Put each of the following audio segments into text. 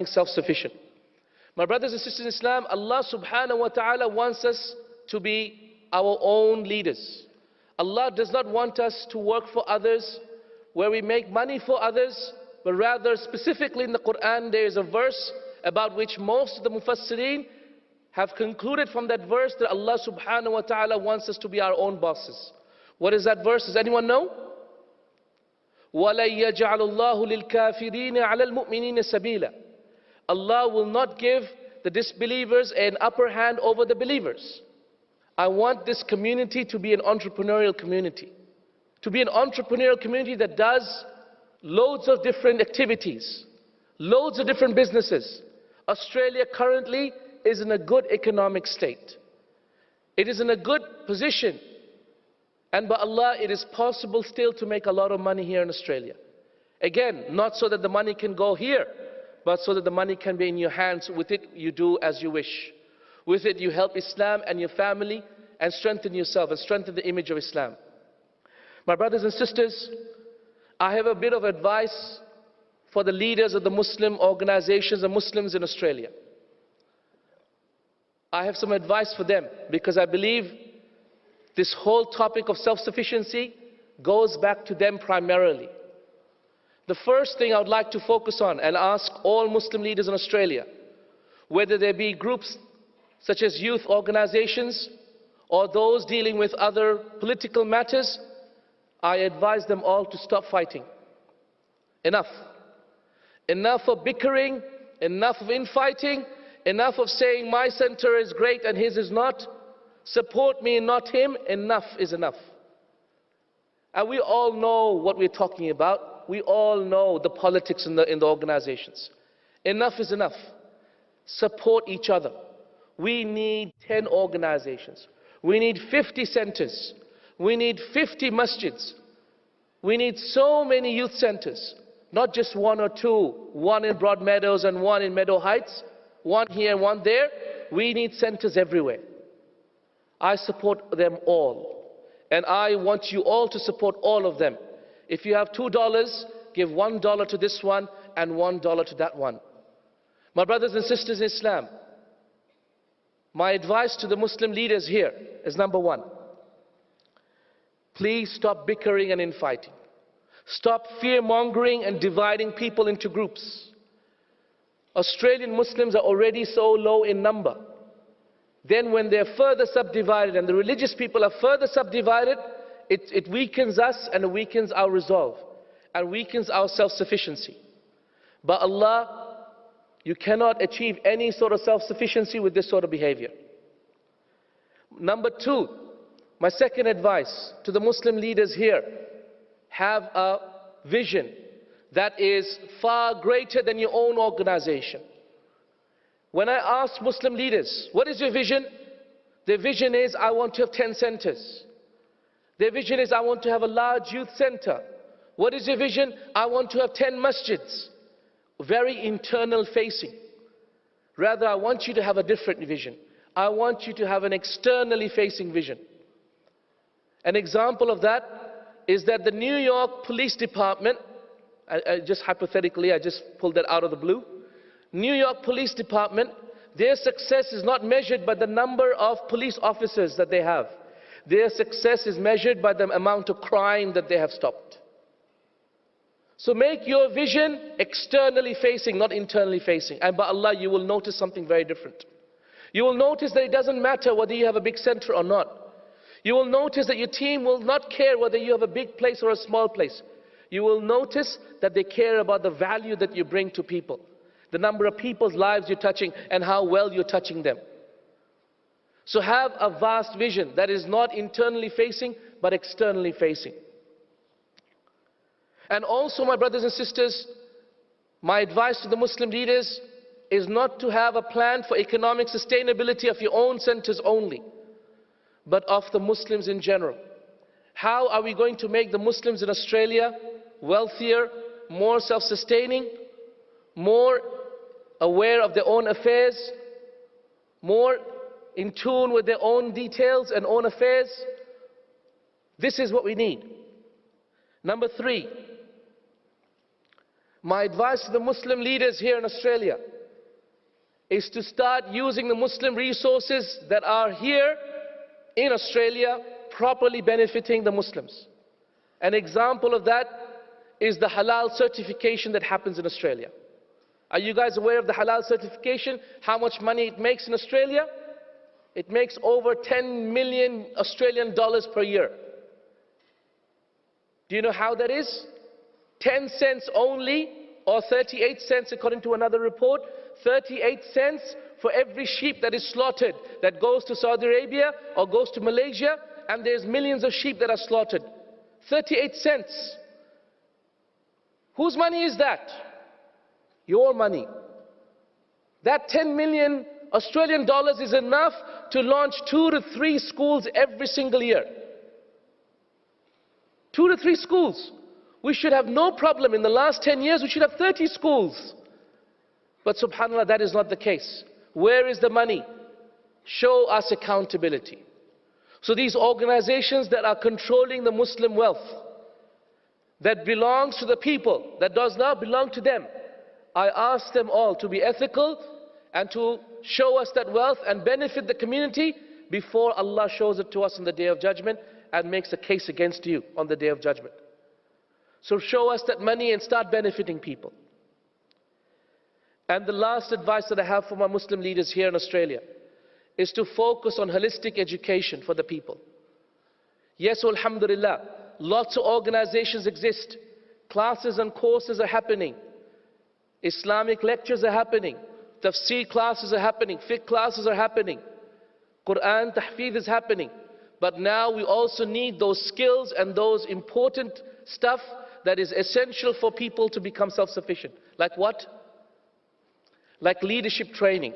self-sufficient. My brothers and sisters in Islam, Allah subhanahu wa ta'ala wants us to be our own leaders. Allah does not want us to work for others, where we make money for others, but rather specifically in the Quran there is a verse about which most of the mufassirin have concluded from that verse that Allah subhanahu wa ta'ala wants us to be our own bosses. What is that verse? Does anyone know? وَلَن يَجْعَلُ اللَّهُ لِلْكَافِرِينَ عَلَى الْمُؤْمِنِينَ سَبِيلًا. Allah will not give the disbelievers an upper hand over the believers. I want this community to be an entrepreneurial community. To be an entrepreneurial community that does loads of different activities, loads of different businesses. Australia currently is in a good economic state. It is in a good position. And by Allah, it is possible still to make a lot of money here in Australia. Again, not so that the money can go here, but so that the money can be in your hands. With it, you do as you wish. With it, you help Islam and your family and strengthen yourself and strengthen the image of Islam. My brothers and sisters, I have a bit of advice for the leaders of the Muslim organizations and Muslims in Australia. I have some advice for them because I believe this whole topic of self-sufficiency goes back to them primarily. The first thing I would like to focus on and ask all Muslim leaders in Australia, whether they be groups such as youth organizations or those dealing with other political matters, I advise them all to stop fighting. Enough. Enough of bickering, enough of infighting, enough of saying my center is great and his is not. Support me and not him. Enough is enough. And we all know what we're talking about. We all know the politics in the organizations. Enough is enough. Support each other. We need 10 organizations. We need 50 centers. We need 50 masjids. We need so many youth centers. Not just one or two. One in Broadmeadows and one in Meadow Heights. One here and one there. We need centers everywhere. I support them all. And I want you all to support all of them. If you have $2, give $1 to this one and $1 to that one. My brothers and sisters in Islam, my advice to the Muslim leaders here is number one. Please stop bickering and infighting. Stop fear-mongering and dividing people into groups. Australian Muslims are already so low in number. Then when they're further subdivided and the religious people are further subdivided, it weakens us and it weakens our resolve and weakens our self-sufficiency. But Allah, you cannot achieve any sort of self-sufficiency with this sort of behavior. Number two, my second advice to the Muslim leaders here, have a vision that is far greater than your own organization. When I ask Muslim leaders, what is your vision? Their vision is, I want to have 10 centers. Their vision is, I want to have a large youth center. What is your vision? I want to have 10 masjids. Very internal facing. Rather, I want you to have a different vision. I want you to have an externally facing vision. An example of that is that the New York Police Department, just hypothetically, I just pulled that out of the blue. New York Police Department, their success is not measured by the number of police officers that they have. Their success is measured by the amount of crime that they have stopped. So make your vision externally facing, not internally facing. And by Allah, you will notice something very different. You will notice that it doesn't matter whether you have a big center or not. You will notice that your team will not care whether you have a big place or a small place. You will notice that they care about the value that you bring to people. The number of people's lives you're touching and how well you're touching them. So have a vast vision that is not internally facing but externally facing. And also, my brothers and sisters, my advice to the Muslim leaders is not to have a plan for economic sustainability of your own centers only, but of the Muslims in general. How are we going to make the Muslims in Australia wealthier, more self-sustaining, more aware of their own affairs, more in tune with their own details and own affairs? This is what we need. Number three, My advice to the Muslim leaders here in Australia is to start using the Muslim resources that are here in Australia properly benefiting the Muslims. An example of that is the halal certification that happens in Australia. Are you guys aware of the halal certification? How much money it makes in Australia? It makes over 10 million Australian dollars per year. Do you know how that is? 10 cents only, or 38 cents according to another report, 38 cents for every sheep that is slaughtered, that goes to Saudi Arabia or goes to Malaysia, and there's millions of sheep that are slaughtered. 38 cents. Whose money is that? Your money. That 10 million Australian dollars is enough to launch 2 to 3 schools every single year. 2 to 3 schools. We should have no problem. In the last 10 years, we should have 30 schools. But subhanAllah, that is not the case. Where is the money? Show us accountability. So these organizations that are controlling the Muslim wealth, that belongs to the people, that does not belong to them, I ask them all to be ethical and to show us that wealth and benefit the community before Allah shows it to us on the Day of Judgment and makes a case against you on the Day of Judgment. So show us that money and start benefiting people. And the last advice that I have for my Muslim leaders here in Australia is to focus on holistic education for the people. Yes, alhamdulillah, lots of organizations exist. Classes and courses are happening. Islamic lectures are happening. Tafsir classes are happening. Fiqh classes are happening. Quran tahfidh is happening. But now we also need those skills and those important stuff that is essential for people to become self-sufficient. Like what? Like leadership training,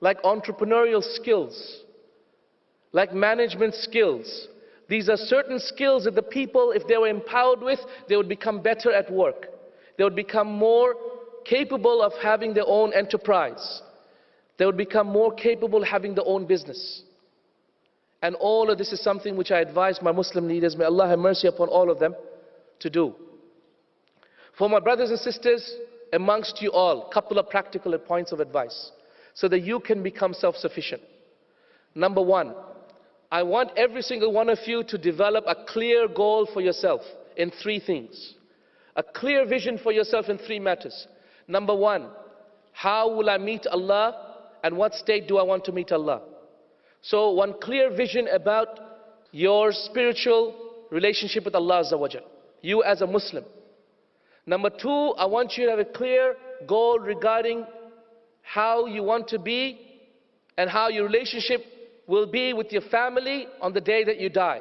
like entrepreneurial skills, like management skills. These are certain skills that the people, if they were empowered with, they would become better at work. They would become more capable of having their own enterprise. They would become more capable of having their own business. And all of this is something which I advise my Muslim leaders, may Allah have mercy upon all of them, to do. For my brothers and sisters amongst you all, couple of practical points of advice so that you can become self-sufficient. Number one, I want every single one of you to develop a clear goal for yourself in 3 things. A clear vision for yourself in 3 matters. Number one, how will I meet Allah and what state do I want to meet Allah? So one clear vision about your spiritual relationship with Allah Azza wa Jal, you as a Muslim. Number 2, I want you to have a clear goal regarding how you want to be and how your relationship will be with your family on the day that you die.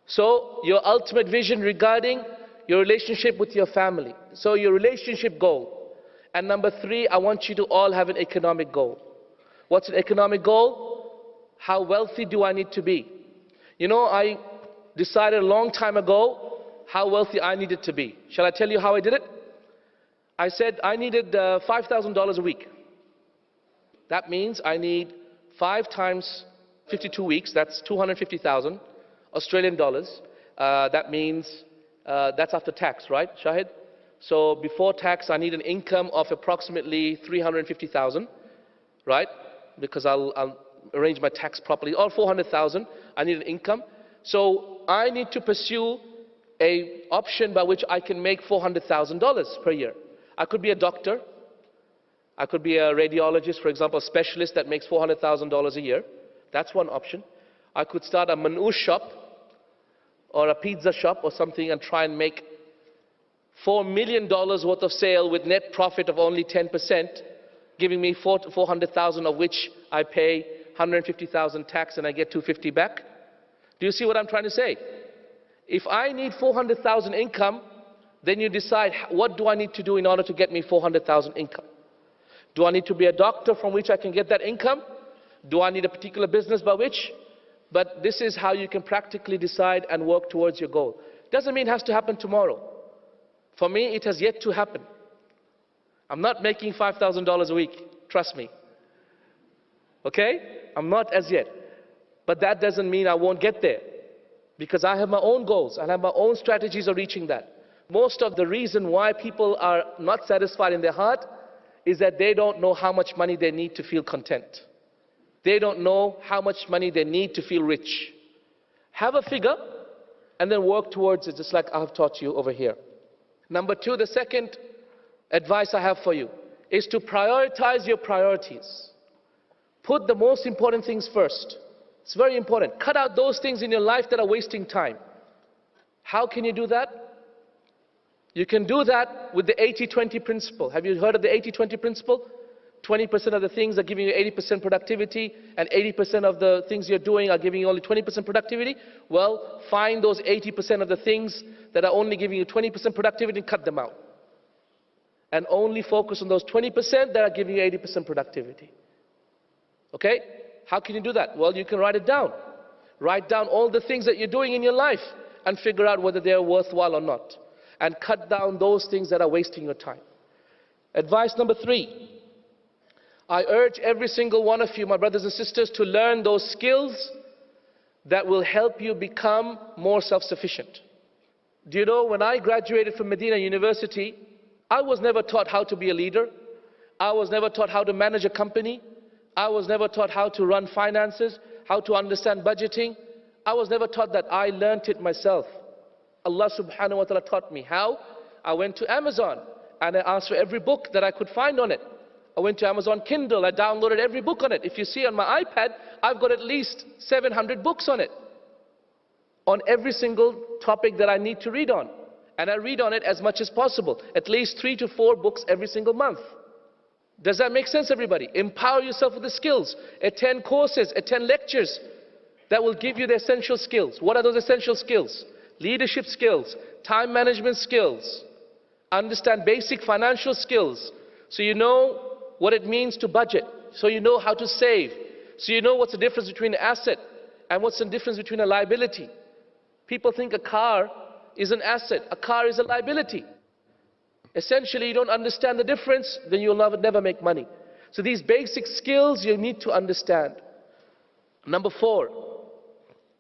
So your ultimate vision regarding your relationship with your family. So your relationship goal. And number 3, I want you to all have an economic goal. What's an economic goal? How wealthy do I need to be? You know, I decided a long time ago how wealthy I needed to be. Shall I tell you how I did it? I said I needed $5,000 a week. That means I need 5 times 52 weeks, that's 250,000 Australian dollars. That means that's after tax, right, Shahid? So before tax, I need an income of approximately 350,000, right? Because I'll arrange my tax properly. Or 400,000, I need an income. So I need to pursue an option by which I can make $400,000 per year. I could be a doctor. I could be a radiologist, for example, a specialist that makes $400,000 a year. That's one option. I could start a manoosh shop or a pizza shop or something and try and make $4 million worth of sale with net profit of only 10%, giving me 400,000 of which I pay 150,000 tax and I get 250 back. Do you see what I'm trying to say? If I need 400,000 income, then you decide, what do I need to do in order to get me 400,000 income? Do I need to be a doctor from which I can get that income? Do I need a particular business by which? But this is how you can practically decide and work towards your goal. Doesn't mean it has to happen tomorrow. For me, it has yet to happen. I'm not making $5,000 a week, trust me. Okay? I'm not as yet. But that doesn't mean I won't get there. Because I have my own goals, and I have my own strategies of reaching that. Most of the reason why people are not satisfied in their heart is that they don't know how much money they need to feel content. They don't know how much money they need to feel rich. Have a figure and then work towards it, just like I have taught you over here. Number two, the second advice I have for you is to prioritize your priorities. Put the most important things first. It's very important. Cut out those things in your life that are wasting time. How can you do that? You can do that with the 80-20 principle. Have you heard of the 80-20 principle? 20% of the things are giving you 80% productivity, and 80% of the things you're doing are giving you only 20% productivity. Well, find those 80% of the things that are only giving you 20% productivity and cut them out. And only focus on those 20% that are giving you 80% productivity. Okay? How can you do that? Well, you can write it down. Write down all the things that you're doing in your life and figure out whether they're worthwhile or not. And cut down those things that are wasting your time. Advice number 3. I urge every single one of you, my brothers and sisters, to learn those skills that will help you become more self-sufficient. Do you know, when I graduated from Medina University, I was never taught how to be a leader. I was never taught how to manage a company. I was never taught how to run finances, how to understand budgeting. I was never taught that. I learned it myself. Allah subhanahu wa ta'ala taught me. How? I went to Amazon and I asked for every book that I could find on it. I went to Amazon Kindle, I downloaded every book on it. If you see on my iPad, I've got at least 700 books on it. On every single topic that I need to read on. And I read on it as much as possible. At least 3 to 4 books every single month. Does that make sense, everybody? Empower yourself with the skills. Attend courses, attend lectures that will give you the essential skills. What are those essential skills? Leadership skills, time management skills. Understand basic financial skills. So you know what it means to budget. So you know how to save. So you know what's the difference between an asset and what's the difference between a liability. People think a car is an asset. A car is a liability. Essentially, you don't understand the difference, then you'll never make money. So these basic skills you need to understand. Number 4,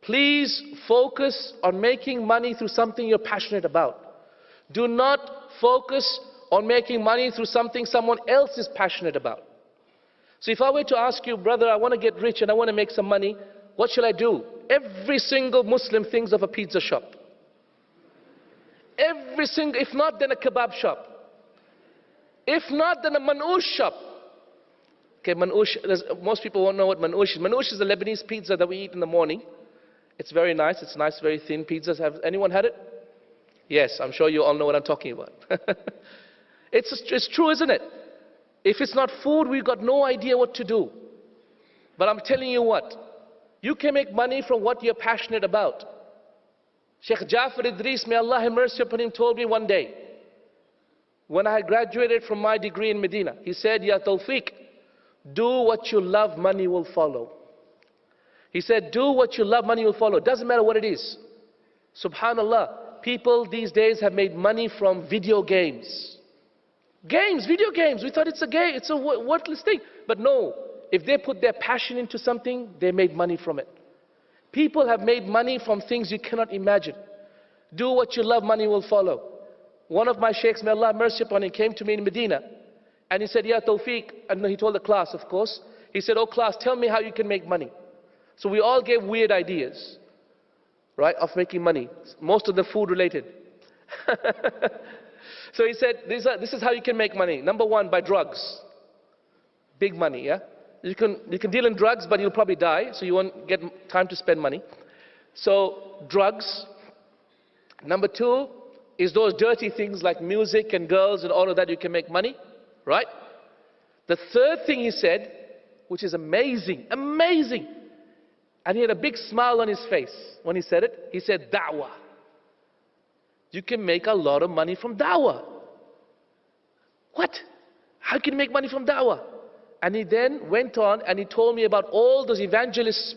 please focus on making money through something you're passionate about. Do not focus on making money through something someone else is passionate about. So if I were to ask you, brother, I want to get rich and I want to make some money, what shall I do? Every single Muslim thinks of a pizza shop. Every single, if not then a kebab shop. If not then a manoush shop. Okay, manoush, most people won't know what manoush is. Manoush is a Lebanese pizza that we eat in the morning. It's very nice, it's nice, very thin pizzas. Have anyone had it? Yes, I'm sure you all know what I'm talking about. It's true, isn't it? If it's not food, we've got no idea what to do. But I'm telling you what, you can make money from what you're passionate about. Sheikh Jafar Idris, may Allah have mercy upon him, told me one day, when I had graduated from my degree in Medina, he said, Ya Tawfique, do what you love, money will follow. He said, do what you love, money will follow. Doesn't matter what it is. Subhanallah, people these days have made money from video games. Video games. We thought it's a game, it's a worthless thing. But no, if they put their passion into something, they made money from it. People have made money from things you cannot imagine. Do what you love, money will follow. One of my sheikhs, may Allah have mercy upon him, came to me in Medina. And he said, Ya Tawfique, and he told the class, of course. He said, oh class, tell me how you can make money. So we all gave weird ideas, right, of making money. Most of them food related. So he said, this is how you can make money. Number 1, by drugs. Big money, yeah? You can deal in drugs, but you'll probably die, so you won't get time to spend money. So, drugs. Number 2 is those dirty things like music and girls and all of that, you can make money, right? The third thing he said, which is amazing, amazing. And he had a big smile on his face when he said it. He said, da'wah. You can make a lot of money from da'wah. What? How can you make money from da'wah? And he then went on and he told me about all those evangelist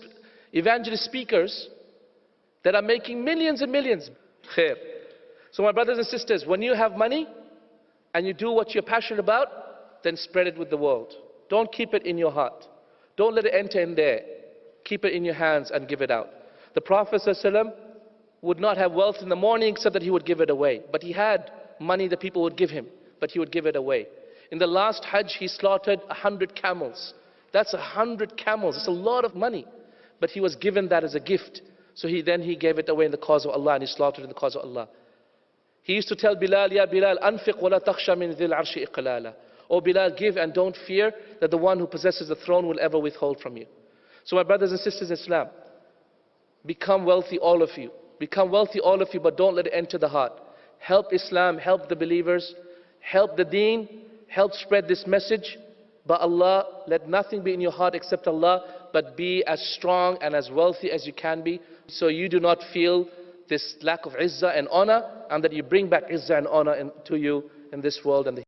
speakers that are making millions and millions. Khair. So my brothers and sisters, when you have money and you do what you're passionate about, then spread it with the world. Don't keep it in your heart. Don't let it enter in there. Keep it in your hands and give it out. The Prophet ﷺ would not have wealth in the morning except that he would give it away. But he had money that people would give him, but he would give it away. In the last Hajj, he slaughtered 100 camels. That's 100 camels. It's a lot of money. But he was given that as a gift. So he gave it away in the cause of Allah, and he slaughtered in the cause of Allah. He used to tell Bilal, Ya Bilal, anfiq wa la takhsha min dhil arshi iqlala. Oh Bilal, give and don't fear that the one who possesses the throne will ever withhold from you. So my brothers and sisters in Islam, become wealthy all of you. Become wealthy all of you, but don't let it enter the heart. Help Islam, help the believers, help the deen, help spread this message. But Allah, let nothing be in your heart except Allah, but be as strong and as wealthy as you can be, so you do not feel this lack of izzah and honor, and that you bring back izzah and honor to you in this world and the